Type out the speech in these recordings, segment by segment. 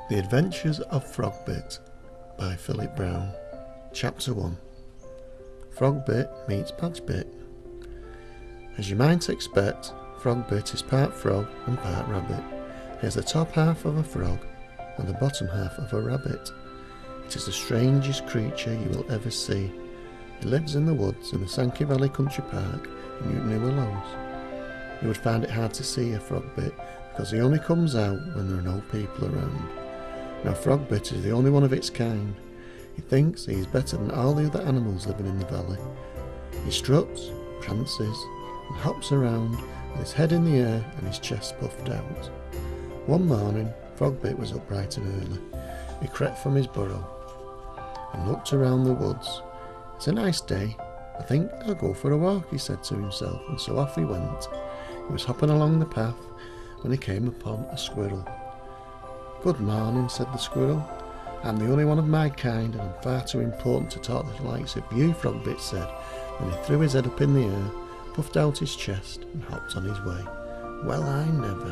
The Adventures of Frogbit by Philip Brown. Chapter 1. Frogbit meets Badgebit. As you might expect, Frogbit is part frog and part rabbit. He has the top half of a frog and the bottom half of a rabbit. It is the strangest creature you will ever see. He lives in the woods in the Sankey Valley Country Park in New Willows. You would find it hard to see a Frogbit because he only comes out when there are no people around. Now Frogbit is the only one of its kind. He thinks he is better than all the other animals living in the valley. He struts, prances, and hops around with his head in the air and his chest puffed out. One morning, Frogbit was up bright and early. He crept from his burrow and looked around the woods. It's a nice day. I think I'll go for a walk, he said to himself, and so off he went. He was hopping along the path when he came upon a squirrel. "Good morning," said the squirrel. "I'm the only one of my kind, and I'm far too important to talk to the likes of you," Frogbit said. Then he threw his head up in the air, puffed out his chest, and hopped on his way. "Well, I never.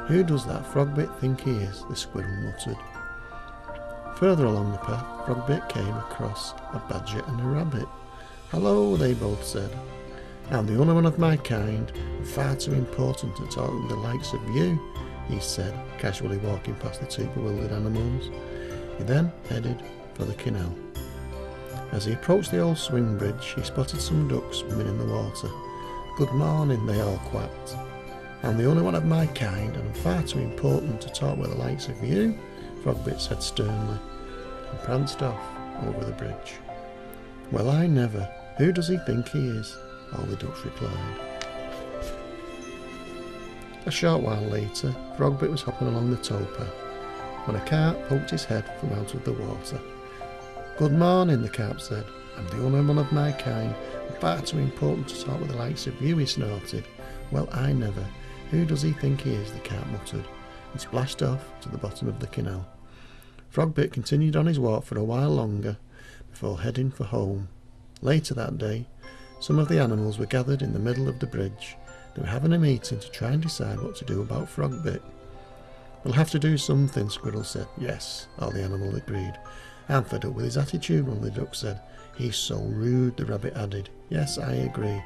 Who does that Frogbit think he is?" the squirrel muttered. Further along the path, Frogbit came across a badger and a rabbit. "Hello," they both said. "I'm the only one of my kind, and far too important to talk to the likes of you," he said, casually walking past the two bewildered animals. He then headed for the canal. As he approached the old swing bridge, he spotted some ducks swimming in the water. "Good morning," they all quacked. "I'm the only one of my kind, and I'm far too important to talk with the likes of you," Frogbit said sternly, and pranced off over the bridge. "Well, I never. Who does he think he is?" all the ducks replied. A short while later, Frogbit was hopping along the towpath when a carp poked his head from out of the water. "Good morning," the carp said. "I'm the only one of my kind, and far too important to talk with the likes of you," he snorted. "Well, I never. Who does he think he is?" the carp muttered, and splashed off to the bottom of the canal. Frogbit continued on his walk for a while longer before heading for home. Later that day, some of the animals were gathered in the middle of the bridge. They were having a meeting to try and decide what to do about Frogbit. "We'll have to do something," Squirrel said. "Yes," all the animals agreed. "I'm fed up with his attitude," one of the ducks said. "He's so rude," the rabbit added. "Yes, I agree.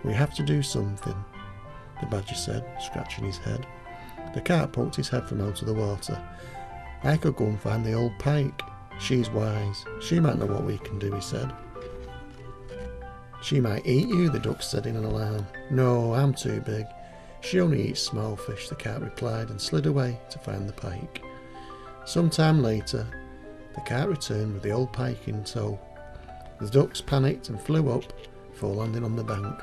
We have to do something," the badger said, scratching his head. The carp poked his head from out of the water. "I could go and find the old pike. She's wise. She might know what we can do," he said. "She might eat you," the duck said in an alarm. "No, I'm too big. She only eats small fish," the carp replied, and slid away to find the pike. Some time later, the carp returned with the old pike in tow. The ducks panicked and flew up before landing on the bank.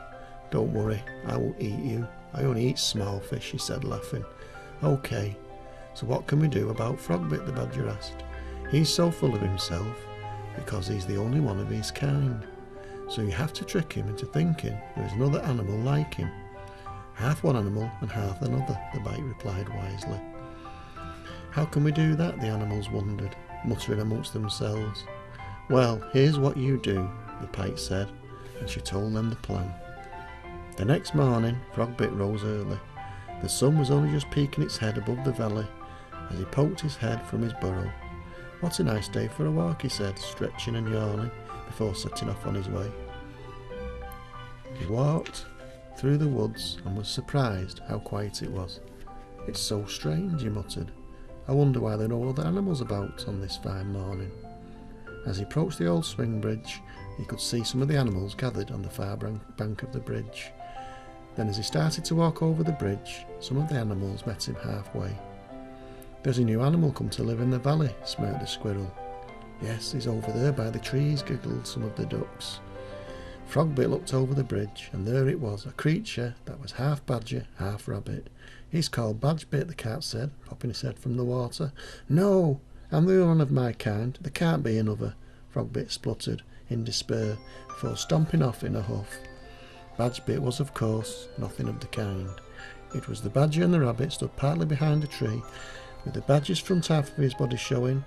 "Don't worry, I won't eat you. I only eat small fish," he said, laughing. "Okay, so what can we do about Frogbit?" the badger asked. "He's so full of himself because he's the only one of his kind. So you have to trick him into thinking there is another animal like him. Half one animal and half another," the pike replied wisely. "How can we do that?" the animals wondered, muttering amongst themselves. "Well, here's what you do," the pike said, and she told them the plan. The next morning, Frogbit rose early. The sun was only just peeking its head above the valley as he poked his head from his burrow. "What a nice day for a walk," he said, stretching and yawning before setting off on his way. He walked through the woods and was surprised how quiet it was. "It's so strange," he muttered. "I wonder why there are no other animals about on this fine morning." As he approached the old swing bridge, he could see some of the animals gathered on the far bank of the bridge. Then as he started to walk over the bridge, some of the animals met him halfway. "There's a new animal come to live in the valley," smirked the squirrel. "Yes, he's over there by the trees," giggled some of the ducks. Frogbit looked over the bridge, and there it was, a creature that was half badger, half rabbit. "He's called Badgebit," the carp said, popping his head from the water. "No, I'm the only one of my kind. There can't be another," Frogbit spluttered in despair before stomping off in a huff. Badgebit was, of course, nothing of the kind. It was the badger and the rabbit stood partly behind a tree, with the badger's front half of his body showing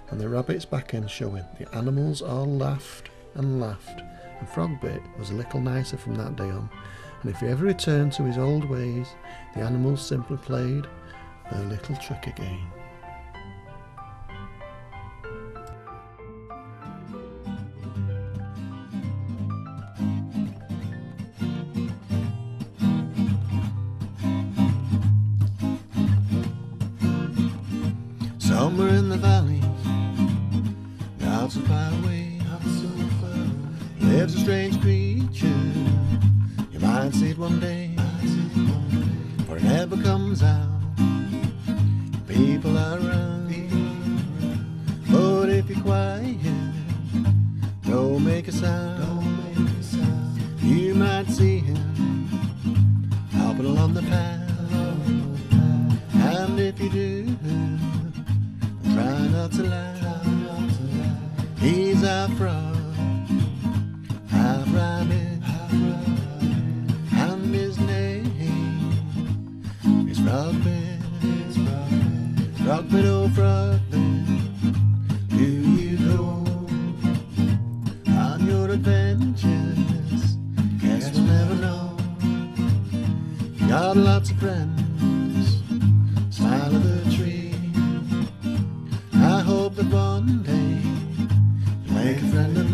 and the rabbit's back end showing. The animals all laughed and laughed, and Frogbit was a little nicer from that day on, and if he ever returned to his old ways, the animals simply played their little trick again. Somewhere in the valleys, not so far away, lives a strange creature. You might see it one day, for it never comes out. People are around, but if you're quiet, don't make a sound. You might see him hopping along the path, and if you do, try not to laugh. He's a frog, half rabbit, and his name is Frogbit. Frogbit, oh Frogbit, do you go on your adventures? Guess we'll never know. Got lots of friends, smile of the tree. I hope that one day you'll make a friend of